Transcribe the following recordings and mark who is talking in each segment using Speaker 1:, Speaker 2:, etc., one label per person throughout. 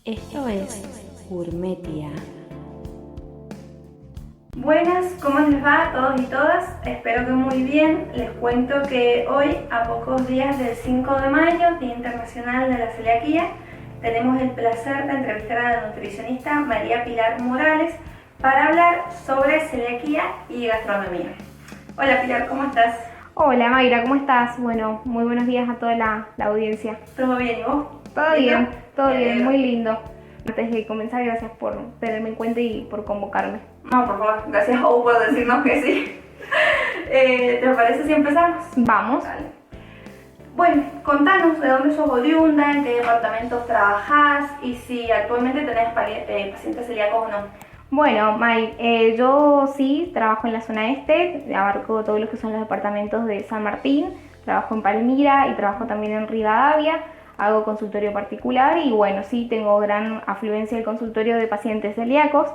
Speaker 1: Esto es Gourmetia.
Speaker 2: Buenas, ¿cómo les va a todos y todas? Espero que muy bien. Les cuento que hoy, a pocos días del 5 de mayo, Día Internacional de la Celiaquía, tenemos el placer de entrevistar a la nutricionista María Pilar Morales para hablar sobre celiaquía y gastronomía. Hola Pilar, ¿cómo estás?
Speaker 3: Hola Mayra, ¿cómo estás? Bueno, muy buenos días a toda la audiencia.
Speaker 2: ¿Todo bien y vos?
Speaker 3: Todo bien, muy lindo. Antes de comenzar, gracias por tenerme en cuenta y por convocarme.
Speaker 2: No, por favor, gracias a vos por decirnos que sí. ¿Te parece si empezamos?
Speaker 3: Vamos.
Speaker 2: Vale. Bueno, contanos de dónde sos oriunda, en qué departamentos trabajás y si actualmente tenés pacientes celíacos o no.
Speaker 3: Bueno, May, yo sí trabajo en la zona este, abarco todos los que son los departamentos de San Martín, trabajo en Palmira y trabajo también en Rivadavia, hago consultorio particular y bueno, sí tengo gran afluencia del consultorio de pacientes celíacos,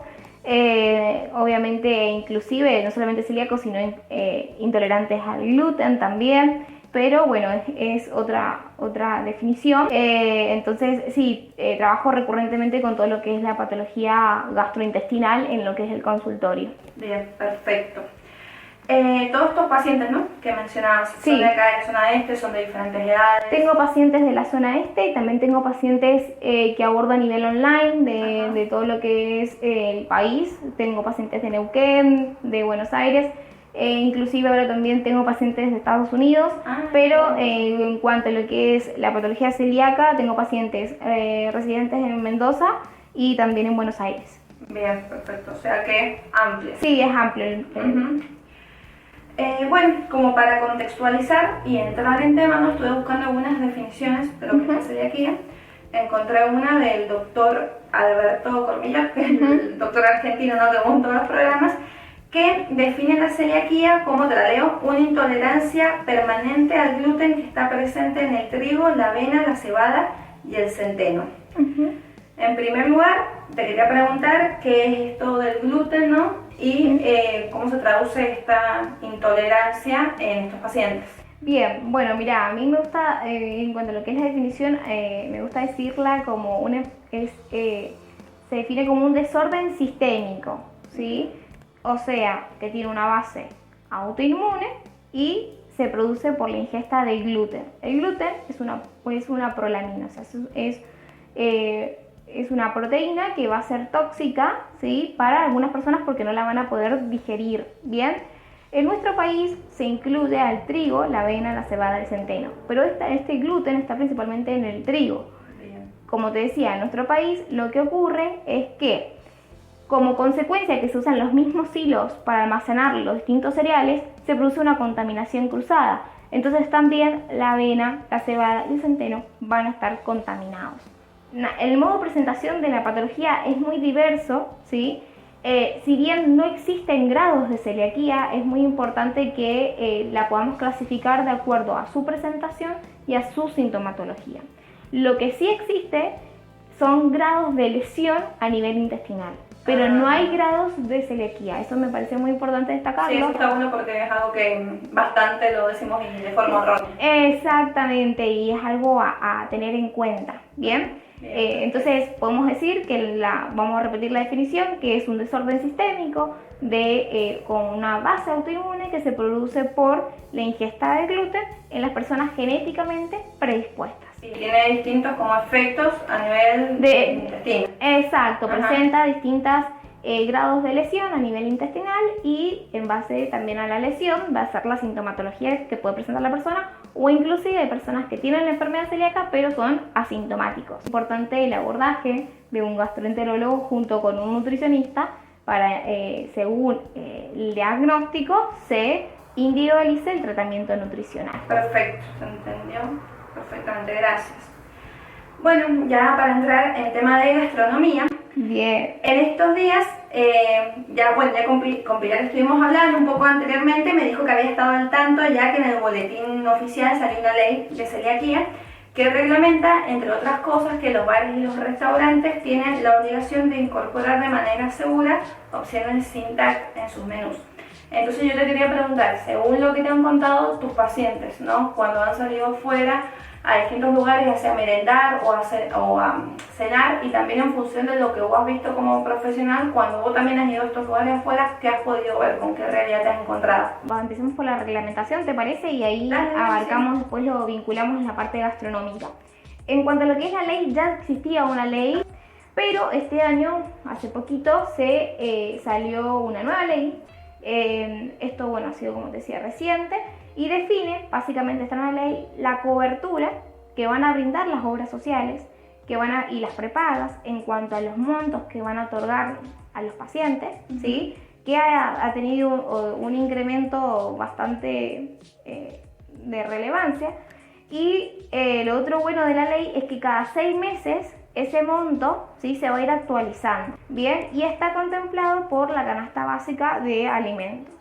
Speaker 3: obviamente inclusive no solamente celíacos sino intolerantes al gluten también. Pero bueno, es otra definición. Entonces sí, trabajo recurrentemente con todo lo que es la patología gastrointestinal en lo que es el consultorio.
Speaker 2: Bien, perfecto. Todos estos pacientes, ¿no?, que mencionabas,
Speaker 3: sí,
Speaker 2: son de acá de la zona este, son de diferentes edades.
Speaker 3: Tengo pacientes de la zona este y también tengo pacientes que abordo a nivel online de todo lo que es el país. Tengo pacientes de Neuquén, de Buenos Aires. Inclusive ahora también tengo pacientes de Estados Unidos, pero en cuanto a lo que es la patología celíaca, tengo pacientes residentes en Mendoza y también en Buenos Aires.
Speaker 2: Bien, perfecto, o sea que es amplio.
Speaker 3: Sí, es amplio.
Speaker 2: Bueno, como para contextualizar y entrar en tema, no estuve buscando algunas definiciones de lo que es la celiaquía. Encontré una del doctor Alberto Cormillot, que es el doctor argentino, ¿no?, que monta los programas, que define la celiaquía como, te la leo, una intolerancia permanente al gluten que está presente en el trigo, la avena, la cebada y el centeno. En primer lugar, te quería preguntar qué es esto del gluten, ¿no?, y cómo se traduce esta intolerancia en estos pacientes.
Speaker 3: Bien, bueno, mira, a mí me gusta, en cuanto a lo que es la definición, me gusta decirla como se define como un desorden sistémico, ¿sí? O sea, que tiene una base autoinmune y se produce por la ingesta de gluten. El gluten es una prolamina, o sea, es una proteína que va a ser tóxica, ¿sí?, para algunas personas porque no la van a poder digerir bien. En nuestro país se incluye al trigo, la avena, la cebada, el centeno, pero este gluten está principalmente en el trigo.
Speaker 2: Bien.
Speaker 3: Como te decía, en nuestro país lo que ocurre es que, como consecuencia de que se usan los mismos silos para almacenar los distintos cereales, se produce una contaminación cruzada. Entonces también la avena, la cebada y el centeno van a estar contaminados. El modo de presentación de la patología es muy diverso, ¿sí? Si bien no existen grados de celiaquía, es muy importante que la podamos clasificar de acuerdo a su presentación y a su sintomatología. Lo que sí existe son grados de lesión a nivel intestinal, pero no hay grados de celiaquía. Eso me parece muy importante destacarlo.
Speaker 2: Sí, eso está bueno porque es algo que bastante lo decimos de forma errónea.
Speaker 3: Exactamente, y es algo a tener en cuenta, ¿bien? Entonces podemos decir que vamos a repetir la definición, que es un desorden sistémico con una base autoinmune que se produce por la ingesta de gluten en las personas genéticamente predispuestas.
Speaker 2: Y tiene distintos como efectos a nivel de intestino.
Speaker 3: Exacto, presenta distintos grados de lesión a nivel intestinal y en base también a la lesión va a ser la sintomatología que puede presentar la persona, o inclusive hay personas que tienen la enfermedad celíaca pero son asintomáticos. Es importante el abordaje de un gastroenterólogo junto con un nutricionista para, según el diagnóstico, se individualice el tratamiento nutricional.
Speaker 2: Perfecto, ¿se entendió? Perfectamente, gracias. Bueno, ya para entrar en el tema de gastronomía,
Speaker 3: bien.
Speaker 2: En estos días, ya con Pilar estuvimos hablando un poco anteriormente, me dijo que había estado al tanto ya que en el boletín oficial salió una ley de celiaquía que reglamenta, entre otras cosas, que los bares y los restaurantes tienen la obligación de incorporar de manera segura opciones sin TAC en sus menús. Entonces yo te quería preguntar, según lo que te han contado tus pacientes, ¿no?, cuando han salido fuera a distintos lugares, ya sea a merendar o a cenar, y también en función de lo que vos has visto como profesional, cuando vos también has ido a estos lugares afuera, ¿qué has podido ver? ¿Con qué realidad te has encontrado?
Speaker 3: Bueno, empecemos por la reglamentación, ¿te parece? Y ahí
Speaker 2: Dale,
Speaker 3: abarcamos,
Speaker 2: sí.
Speaker 3: después lo vinculamos en la parte gastronómica. En cuanto a lo que es la ley, ya existía una ley, pero este año, hace poquito, se salió una nueva ley. Esto, bueno, ha sido, como te decía, reciente, y define, básicamente esta nueva ley, la cobertura que van a brindar las obras sociales y las prepagas en cuanto a los montos que van a otorgar a los pacientes, ¿sí? Que ha tenido un incremento bastante de relevancia. Y lo otro bueno de la ley es que cada 6 meses ese monto, ¿sí?, se va a ir actualizando, ¿bien? Y está contemplado por la canasta básica de alimentos.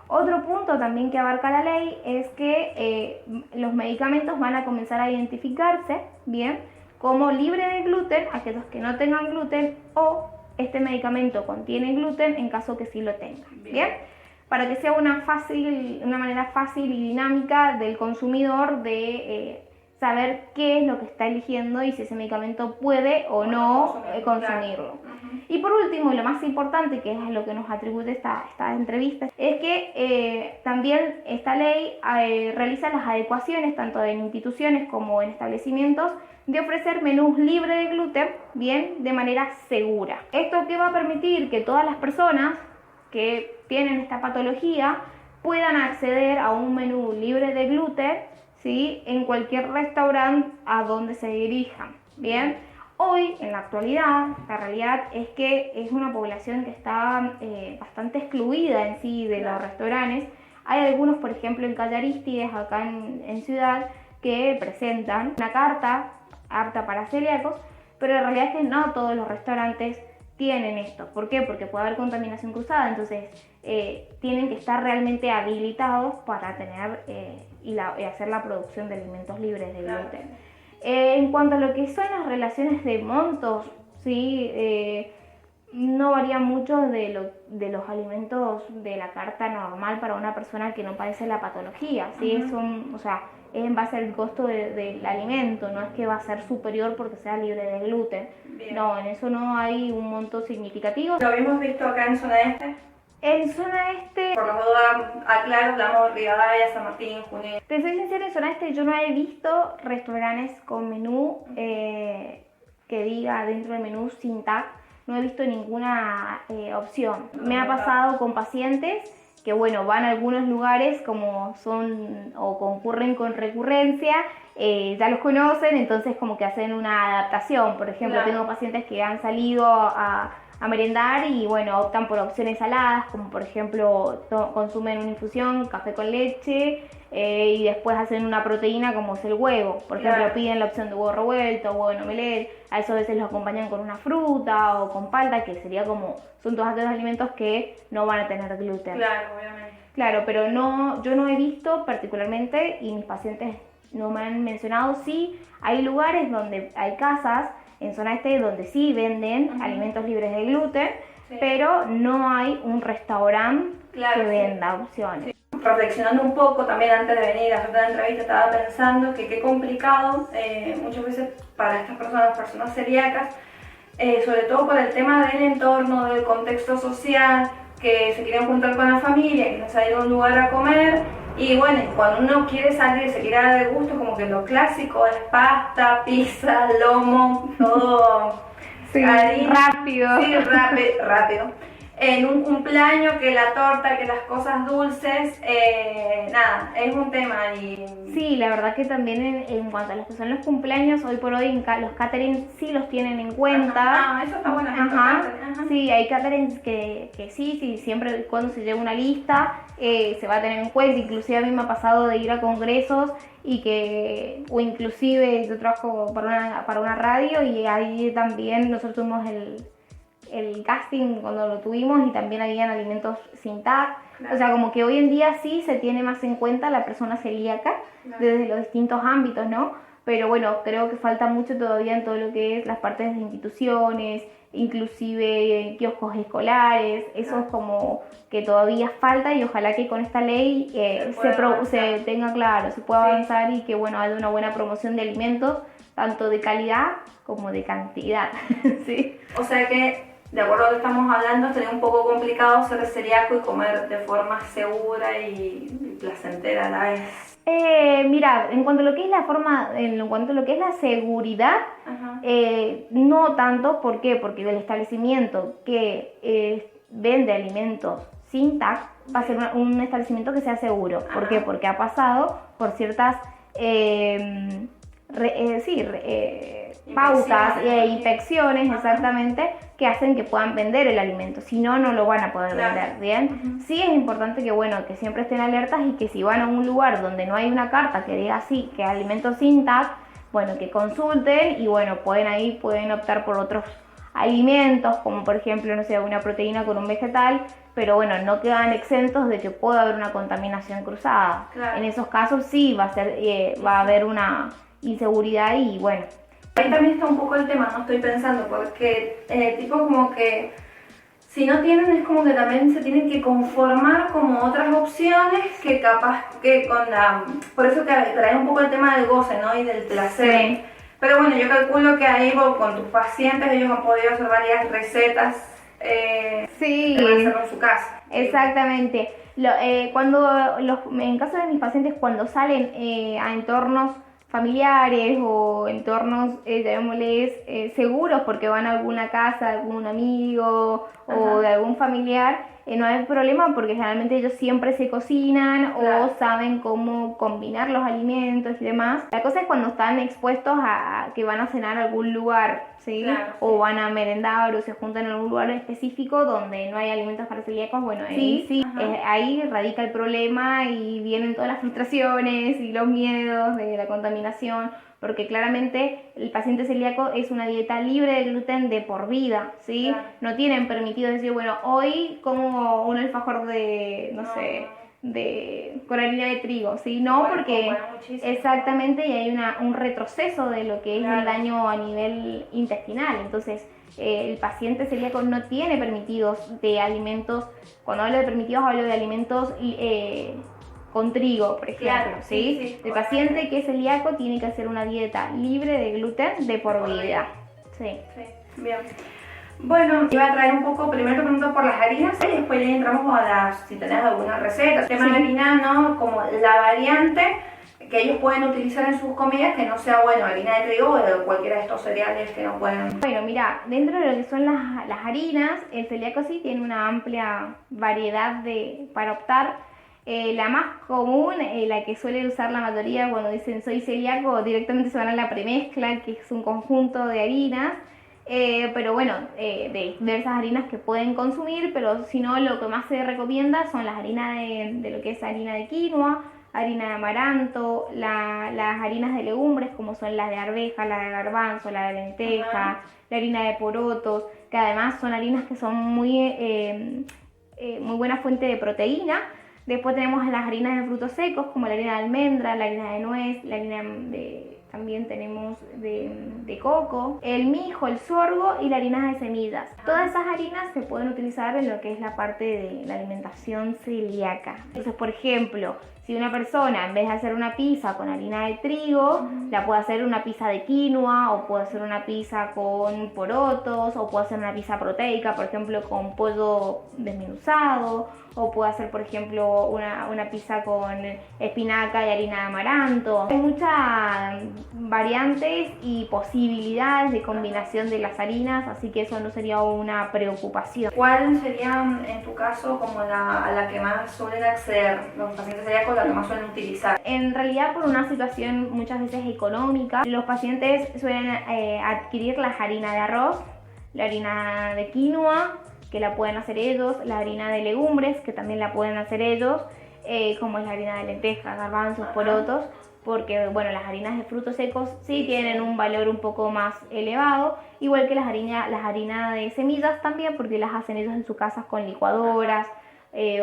Speaker 3: Otro punto también que abarca la ley es que los medicamentos van a comenzar a identificarse, ¿bien?, como libre de gluten, aquellos que no tengan gluten, o este medicamento contiene gluten en caso que sí lo tengan, ¿bien? Para que sea una manera fácil y dinámica del consumidor de saber qué es lo que está eligiendo y si ese medicamento puede o no consumirlo. Y por último, y lo más importante, que es lo que nos atribuye esta entrevista, es que también esta ley realiza las adecuaciones, tanto en instituciones como en establecimientos, de ofrecer menús libres de gluten, bien, de manera segura. Esto que va a permitir que todas las personas que tienen esta patología puedan acceder a un menú libre de gluten, ¿sí?, en cualquier restaurante a donde se dirijan, ¿bien? Hoy, en la actualidad, la realidad es que es una población que está bastante excluida en sí de los restaurantes. Hay algunos, por ejemplo, en Calle Arístides, acá en Ciudad, que presentan una carta apta para celíacos, pero la realidad es que no todos los restaurantes tienen esto. ¿Por qué? Porque puede haber contaminación cruzada, entonces tienen que estar realmente habilitados para tener y hacer la producción de alimentos libres de gluten. En cuanto a lo que son las relaciones de montos, ¿sí?, no varía mucho de los alimentos de la carta normal para una persona que no padece la patología, ¿sí? O sea, es en base al costo del alimento, no es que va a ser superior porque sea libre de gluten. Bien. No, en eso no hay un monto significativo.
Speaker 2: Lo habíamos visto acá en zona este.
Speaker 3: En zona este,
Speaker 2: por las dudas, aclaro, hablamos de Rivadavia, San Martín, Junín.
Speaker 3: Te soy sincera, en zona este yo no he visto restaurantes con menú que diga dentro del menú sin TAC. No he visto ninguna opción. Me ha pasado con pacientes que, bueno, van a algunos lugares como son o concurren con recurrencia, ya los conocen, entonces como que hacen una adaptación. Por ejemplo, tengo pacientes que han salido a merendar y, bueno, optan por opciones saladas, como por ejemplo consumen una infusión, café con leche, y después hacen una proteína como es el huevo. Por ejemplo, piden la opción de huevo revuelto, huevo en omelette, a eso a veces lo acompañan con una fruta o con palta, que sería como, son todos aquellos alimentos que no van a tener gluten.
Speaker 2: Claro, obviamente.
Speaker 3: Claro, pero yo no he visto particularmente, y mis pacientes no me han mencionado, sí, hay lugares donde hay casas en zona este donde sí venden alimentos libres de gluten, pero no hay un restaurante que venda opciones.
Speaker 2: Sí. Reflexionando un poco también antes de venir a hacer la entrevista, estaba pensando que qué complicado muchas veces para estas personas celíacas, sobre todo por el tema del entorno, del contexto social, que se quieren juntar con la familia, que se ha ido a un lugar a comer, y bueno, cuando uno quiere salir, se quiere dar de gusto, como que lo clásico es pasta, pizza, lomo, todo
Speaker 3: rápido.
Speaker 2: Sí, rápido. En un cumpleaños, que la torta, que las cosas dulces, nada, es un tema.
Speaker 3: Sí, la verdad que también en cuanto a los que son los cumpleaños, hoy por hoy los caterings sí los tienen en cuenta.
Speaker 2: Eso está bueno.
Speaker 3: Sí, hay caterings que sí, siempre cuando se lleva una lista se va a tener en cuenta. Inclusive a mí me ha pasado de ir a congresos o inclusive yo trabajo para una radio, y ahí también nosotros tuvimos el casting cuando lo tuvimos, y también habían alimentos sin TAC. O sea, como que hoy en día sí se tiene más en cuenta la persona celíaca desde los distintos ámbitos, ¿no? pero bueno, creo que falta mucho todavía en todo lo que es las partes de instituciones, inclusive kioscos escolares, eso es como que todavía falta y ojalá que con esta ley se tenga claro, se pueda avanzar y que bueno, haya una buena promoción de alimentos, tanto de calidad como de cantidad. ¿Sí?
Speaker 2: O sea que, de acuerdo a lo que estamos hablando, sería un poco complicado ser celíaco y comer de forma segura y placentera a la vez.
Speaker 3: Mira, en cuanto a lo que es en cuanto a lo que es la seguridad, no tanto, ¿por qué? Porque el establecimiento que vende alimentos sin TAC va a ser un establecimiento que sea seguro. ¿Por qué? Porque ha pasado por ciertas pautas e inspecciones exactamente que hacen que puedan vender el alimento, si no, no lo van a poder vender, ¿bien? Sí es importante que, bueno, que siempre estén alertas y que si van a un lugar donde no hay una carta que diga así, que alimentos sin TAC, bueno, que consulten y bueno, pueden optar por otros alimentos, como por ejemplo, no sé, una proteína con un vegetal, pero bueno, no quedan exentos de que pueda haber una contaminación cruzada. En esos casos sí va a haber una inseguridad y bueno.
Speaker 2: Ahí también está un poco el tema, no estoy pensando, porque tipo como que si no tienen es como que también se tienen que conformar como otras opciones que capaz que por eso que trae un poco el tema del goce, ¿no? Y del placer.
Speaker 3: Sí.
Speaker 2: Pero bueno, yo calculo que ahí con tus pacientes ellos han podido hacer varias recetas
Speaker 3: sí.
Speaker 2: para hacerlo en su casa.
Speaker 3: Exactamente. En caso de mis pacientes, cuando salen a entornos familiares o entornos, llamémosles, seguros porque van a alguna casa de algún amigo o de algún familiar, no hay problema porque generalmente ellos siempre se cocinan o saben cómo combinar los alimentos y demás. La cosa es cuando están expuestos a que van a cenar a algún lugar, ¿sí? O van a merendar o se juntan en algún lugar específico donde no hay alimentos para celíacos, bueno, ahí radica el problema y vienen todas las frustraciones y los miedos de la contaminación, porque claramente el paciente celíaco es una dieta libre de gluten de por vida, ¿sí? No tienen permitido decir, bueno, hoy como un alfajor con harina de trigo, ¿sí? No, porque exactamente y hay un retroceso de lo que es el daño a nivel intestinal. Entonces, el paciente celíaco no tiene permitidos de alimentos, cuando hablo de permitidos hablo de alimentos con trigo, por ejemplo, ¿sí? El paciente que es celíaco tiene que hacer una dieta libre de gluten de por vida. Sí.
Speaker 2: Bien. Bueno, iba a traer un poco, primero te pregunto por las harinas y después ya entramos a si tenés alguna receta. El tema de harina, ¿no? Como la variante que ellos pueden utilizar en sus comidas que no sea, bueno, harina de trigo o de cualquiera de estos cereales que no pueden.
Speaker 3: Bueno, mira, dentro de lo que son las harinas, el celíaco sí tiene una amplia variedad para optar. La más común, la que suele usar la mayoría cuando dicen soy celíaco, directamente se van a la premezcla, que es un conjunto de harinas. Pero bueno, de diversas harinas que pueden consumir, pero si no, lo que más se recomienda son las harinas de lo que es harina de quinoa, harina de amaranto, las harinas de legumbres como son las de arveja, la de garbanzo, la de lenteja, la harina de porotos, que además son harinas que son muy buena fuente de proteína. Después tenemos las harinas de frutos secos como la harina de almendra, la harina de nuez, la harina también tenemos de coco, el mijo, el sorgo y la harina de semillas. Todas esas harinas se pueden utilizar en lo que es la parte de la alimentación celíaca. Entonces, por ejemplo, si una persona en vez de hacer una pizza con harina de trigo, la puede hacer una pizza de quinoa o puede hacer una pizza con porotos o puede hacer una pizza proteica, por ejemplo, con pollo desmenuzado o puede hacer, por ejemplo, una pizza con espinaca y harina de amaranto. Hay muchas variantes y posibilidades de combinación de las harinas, así que eso no sería una preocupación.
Speaker 2: ¿Cuál sería, en tu caso, como a la que más suelen acceder los pacientes celíacos, la que más suelen utilizar?
Speaker 3: En realidad, por una situación muchas veces económica, los pacientes suelen adquirir la harina de arroz, la harina de quinoa, que la pueden hacer ellos, la harina de legumbres, que también la pueden hacer ellos, como es la harina de lentejas, garbanzos, porotos, porque bueno, las harinas de frutos secos sí tienen un valor un poco más elevado, igual que las harinas de semillas también, porque las hacen ellos en sus casas con licuadoras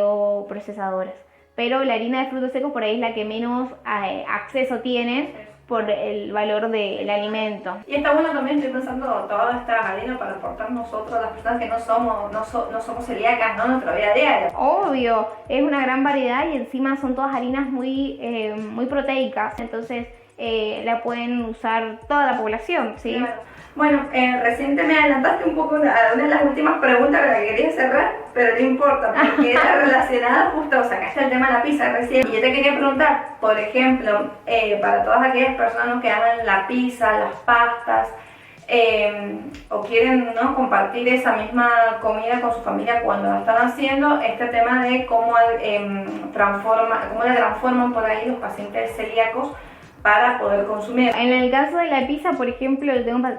Speaker 3: o procesadoras. Pero la harina de frutos secos por ahí es la que menos acceso tienen, por el valor del alimento.
Speaker 2: Y está bueno también, estoy pensando, todas estas harinas para aportar nosotros, las personas que no somos celíacas, ¿no? Nuestra vida diaria.
Speaker 3: Obvio, es una gran variedad y encima son todas harinas muy proteicas, entonces la pueden usar toda la población, ¿sí?
Speaker 2: Claro. Bueno, recién te me adelantaste un poco a una de las últimas preguntas con la que quería cerrar, pero no importa, porque era relacionada justo, sacaste el tema de la pizza recién. Y yo te quería preguntar, por ejemplo, para todas aquellas personas que aman la pizza, las pastas, o quieren, ¿no?, compartir esa misma comida con su familia cuando la están haciendo, este tema de cómo la transforman por ahí los pacientes celíacos para poder consumir.
Speaker 3: En el caso de la pizza, por ejemplo,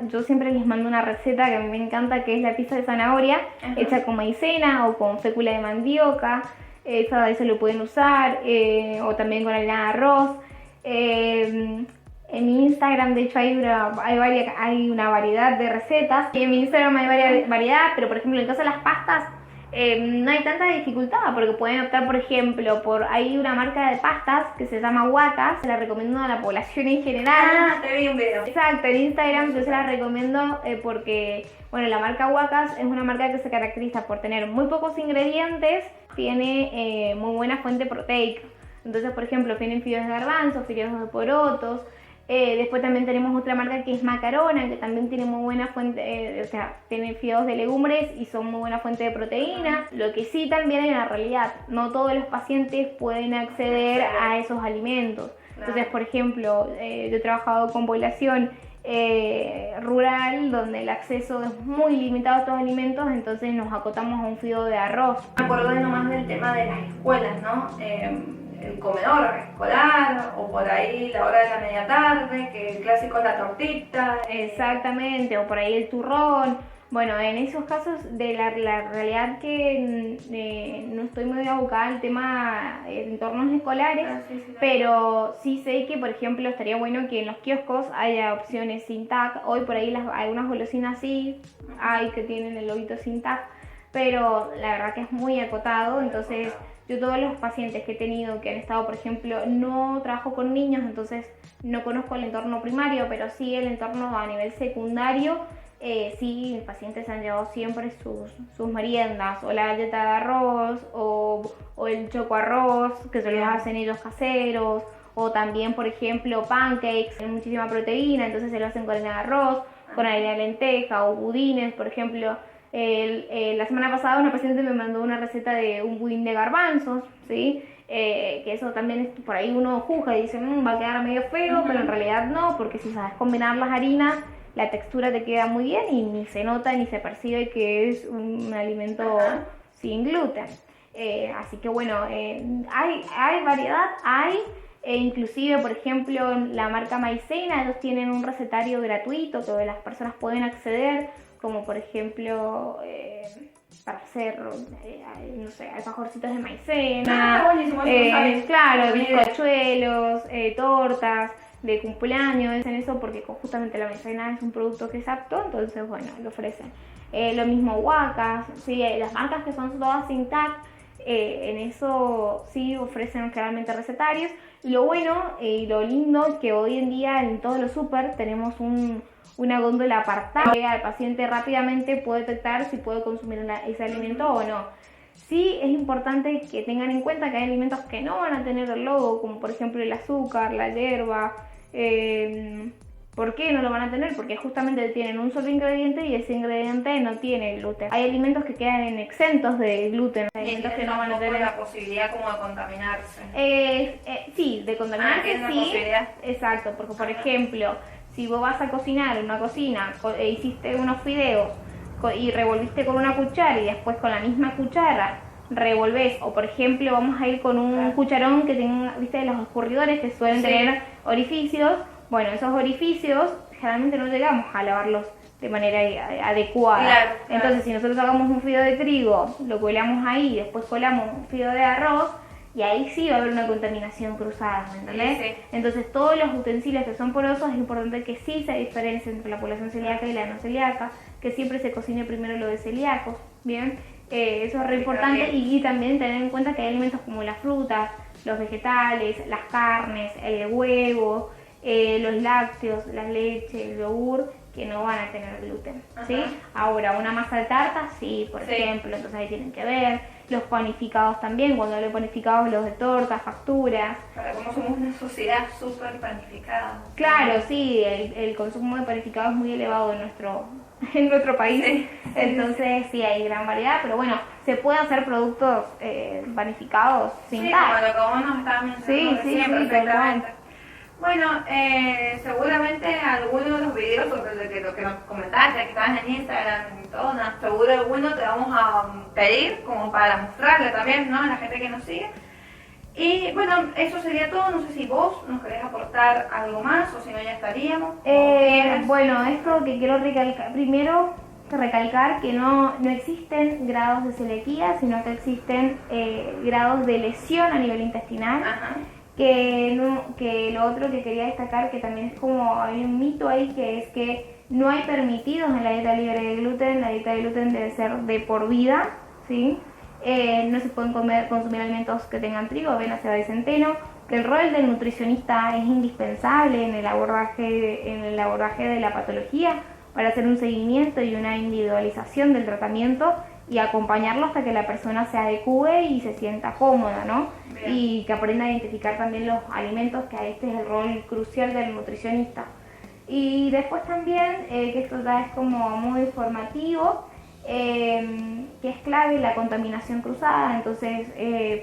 Speaker 3: yo siempre les mando una receta que a mí me encanta, que es la pizza de zanahoria, hecha con maicena o con fécula de mandioca. Eso lo pueden usar, o también con harina de arroz. En mi Instagram, de hecho, hay una variedad de recetas. En mi Instagram hay variedad, pero por ejemplo, en el caso de las pastas, no hay tanta dificultad, porque pueden optar, por ejemplo, hay una marca de pastas que se llama Wacas, se la recomiendo a la población en general.
Speaker 2: Ah, te vi un video.
Speaker 3: Exacto, en Instagram yo se la recomiendo porque, bueno, la marca Wacas es una marca que se caracteriza por tener muy pocos ingredientes, tiene muy buena fuente proteica. Entonces, por ejemplo, tienen fideos de garbanzo, fideos de porotos. Después también tenemos otra marca que es Macarona, que también tiene muy buena fuente, tiene fideos de legumbres y son muy buena fuente de proteína. Lo que sí también en la realidad, no todos los pacientes pueden acceder a esos alimentos. Entonces, por ejemplo, yo he trabajado con población rural, donde el acceso es muy limitado a estos alimentos, entonces nos acotamos a un fideo de arroz.
Speaker 2: Me acuerdo nomás del tema de las escuelas, ¿no? El comedor escolar, o por ahí la hora de la media tarde, que el clásico es la tortita.
Speaker 3: Exactamente, o por ahí el turrón. Bueno, en esos casos de la realidad que no estoy muy abocada al tema de entornos escolares, pero sí sé que, por ejemplo, estaría bueno que en los kioscos haya opciones sin TAC. Hoy por ahí algunas golosinas sí hay que tienen el lobito sin TAC, pero la verdad que es muy acotado. Entonces yo todos los pacientes que he tenido que han estado, por ejemplo, no trabajo con niños, entonces no conozco el entorno primario, pero sí el entorno a nivel secundario. Sí, mis pacientes han llevado siempre sus meriendas, o la galleta de arroz, o el choco arroz, que se los hacen ellos caseros, o también, por ejemplo, pancakes, tienen muchísima proteína, entonces se lo hacen con harina de arroz, con harina de lenteja, o budines, por ejemplo. La semana pasada una paciente me mandó una receta de un budín de garbanzos, ¿sí? Que eso también por ahí uno juzga y dice, va a quedar medio feo, pero en realidad no, porque si sabes combinar las harinas, la textura te queda muy bien y ni se nota ni se percibe que es un alimento sin gluten. Así que bueno, hay variedad, inclusive, por ejemplo, la marca Maicena, ellos tienen un recetario gratuito que las personas pueden acceder, como por ejemplo para hacer, no sé, alfajorcitos de maicena, claro, bizcochuelos, tortas de cumpleaños, en eso porque justamente la maicena es un producto que es apto, entonces bueno, lo ofrecen. Lo mismo Wacas, sí, las marcas que son todas sin TAC, en eso sí ofrecen claramente recetarios. Y lo bueno y lo lindo es que hoy en día en todos los súper tenemos una góndola apartada que el paciente rápidamente puede detectar si puede consumir ese alimento o no. Sí es importante que tengan en cuenta que hay alimentos que no van a tener el logo, como por ejemplo el azúcar, la hierba. ¿Por qué no lo van a tener? Porque justamente tienen un solo ingrediente y ese ingrediente no tiene gluten. Hay alimentos que quedan exentos de gluten, hay alimentos que no van a tener
Speaker 2: la posibilidad como de contaminarse.
Speaker 3: Sí, de contaminarse sí.
Speaker 2: Posibilidad.
Speaker 3: Exacto, porque por ejemplo, si vos vas a cocinar en una cocina, hiciste unos fideos y revolviste con una cuchara y después con la misma cuchara revolvés, o por ejemplo vamos a ir con un cucharón que tenga, viste, los escurridores que suelen tener orificios. Bueno, esos orificios generalmente no llegamos a lavarlos de manera adecuada. Claro. Entonces, si nosotros hagamos un fideo de trigo, lo colamos ahí, después colamos un fideo de arroz, y ahí sí va a haber una contaminación cruzada, ¿me entendés? Sí. Entonces, todos los utensilios que son porosos es importante que sí se diferencie entre la población celíaca y la no celíaca, que siempre se cocine primero lo de celíacos, ¿bien? Eso es re importante, y también tener en cuenta que hay alimentos como las frutas, los vegetales, las carnes, el huevo, los lácteos, la leche, el yogur, que no van a tener gluten, ¿sí?
Speaker 2: Ajá.
Speaker 3: Ahora, una masa de tarta, sí, por
Speaker 2: Sí.
Speaker 3: ejemplo, entonces ahí tienen que ver. Los panificados también, cuando hablo de panificados, los de tortas, facturas.
Speaker 2: Para cómo somos una sociedad súper panificada.
Speaker 3: Claro, sí, el consumo de panificados es muy elevado en nuestro país,
Speaker 2: Sí.
Speaker 3: entonces sí hay gran variedad, pero bueno, se puede hacer productos panificados sin
Speaker 2: Sí,
Speaker 3: TAC.
Speaker 2: como lo que vos nos estabas mencionando
Speaker 3: Sí,
Speaker 2: recién,
Speaker 3: sí,
Speaker 2: perfectamente. Bueno, seguramente algunos de los videos sobre lo que nos comentaste, que estaban en Instagram y todo, no, seguro alguno te vamos a pedir como para mostrarle también, ¿no? A la gente que nos sigue. Y bueno, eso sería todo. No sé si vos nos querés aportar algo más o si no ya estaríamos. Como quieras.
Speaker 3: Bueno, esto que quiero recalcar, primero recalcar que no existen grados de celiaquía, sino que existen grados de lesión a nivel intestinal.
Speaker 2: Ajá.
Speaker 3: Que lo otro que quería destacar, que también es como, hay un mito ahí, que es que no hay permitidos en la dieta libre de gluten. La dieta de gluten debe ser de por vida, ¿sí? No se pueden consumir alimentos que tengan trigo, avena, cebada y centeno. Que el rol del nutricionista es indispensable en el abordaje de la patología para hacer un seguimiento y una individualización del tratamiento y acompañarlo hasta que la persona se adecue y se sienta cómoda, ¿no?
Speaker 2: Bien.
Speaker 3: Y que aprenda a identificar también los alimentos, que este es el rol crucial del nutricionista. Y después también, que esto ya es como muy formativo, que es clave la contaminación cruzada, entonces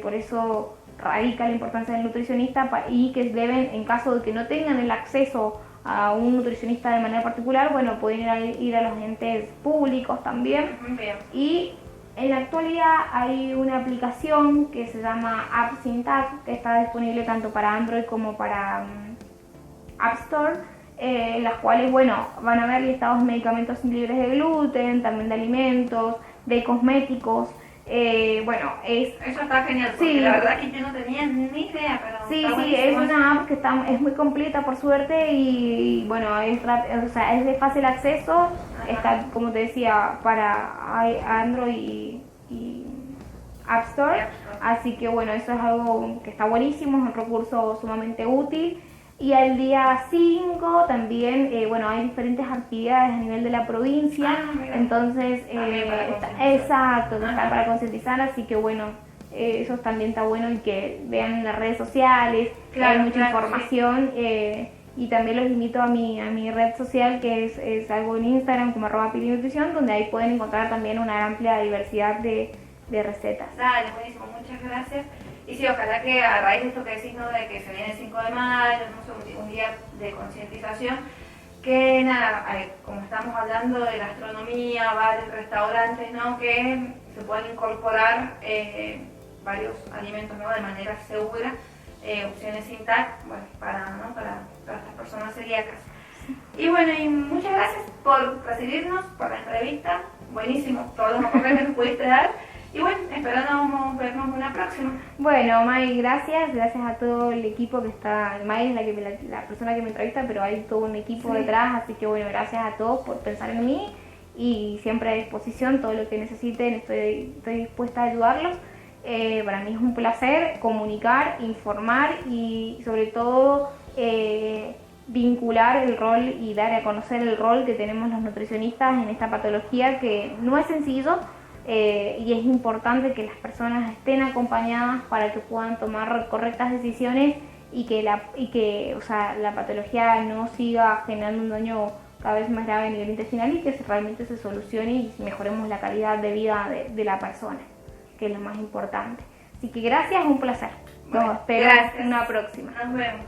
Speaker 3: por eso radica la importancia del nutricionista y que deben, en caso de que no tengan el acceso a un nutricionista de manera particular, bueno, pueden ir a los entes públicos también.
Speaker 2: Bien.
Speaker 3: Y en la actualidad hay una aplicación que se llama App Syntax, que está disponible tanto para Android como para App Store, en las cuales, bueno, van a ver listados de medicamentos libres de gluten, también de alimentos, de cosméticos. Bueno,
Speaker 2: Eso está genial, porque
Speaker 3: Sí.
Speaker 2: la verdad que yo no tenía ni idea, pero
Speaker 3: sí,
Speaker 2: está
Speaker 3: sí, es
Speaker 2: buenísimo.
Speaker 3: una app que es muy completa por suerte y bueno, o sea, es de fácil acceso.
Speaker 2: Ajá.
Speaker 3: Está, como te decía, para Android y App Store.
Speaker 2: App Store.
Speaker 3: Así que bueno, eso es algo que está buenísimo, es un recurso sumamente útil. Y al día 5 también, bueno, hay diferentes actividades a nivel de la provincia,
Speaker 2: Mira.
Speaker 3: entonces,
Speaker 2: También para concientizar.
Speaker 3: exacto,
Speaker 2: Ajá.
Speaker 3: está para concientizar, así que bueno, eso también está bueno, y que vean en las redes sociales,
Speaker 2: Claro,
Speaker 3: hay mucha
Speaker 2: claro,
Speaker 3: información, y también los invito a mi red social, que es algo en Instagram como @pilinutrición, donde ahí pueden encontrar también una amplia diversidad de recetas.
Speaker 2: Dale, buenísimo, muchas gracias. Y sí, ojalá que a raíz de esto que decís, ¿no? De que se viene el 5 de mayo, no sé, un día de concientización, que nada, como estamos hablando de gastronomía, bares, restaurantes, ¿no? Que se puedan incorporar varios alimentos, ¿no? De manera segura, opciones sin TAC, bueno, para estas personas celíacas. Y bueno, y muchas gracias por recibirnos, por la entrevista, buenísimo, todos los aportes que nos pudiste dar. Y bueno, esperamos vernos una próxima.
Speaker 3: Bueno, May, gracias a todo el equipo que está. May es la persona que me entrevista, pero hay todo un equipo
Speaker 2: Sí.
Speaker 3: detrás, así que bueno, gracias a todos por pensar en mí y siempre a disposición, todo lo que necesiten, estoy dispuesta a ayudarlos. Para mí es un placer comunicar, informar y sobre todo vincular el rol y dar a conocer el rol que tenemos los nutricionistas en esta patología, que no es sencillo. Y es importante que las personas estén acompañadas para que puedan tomar correctas decisiones y que o sea, la patología no siga generando un daño cada vez más grave a nivel intestinal, y que realmente se solucione y mejoremos la calidad de vida de la persona, que es lo más importante. Así que gracias, un placer.
Speaker 2: Bueno,
Speaker 3: Espero
Speaker 2: gracias.
Speaker 3: una próxima.
Speaker 2: Nos vemos.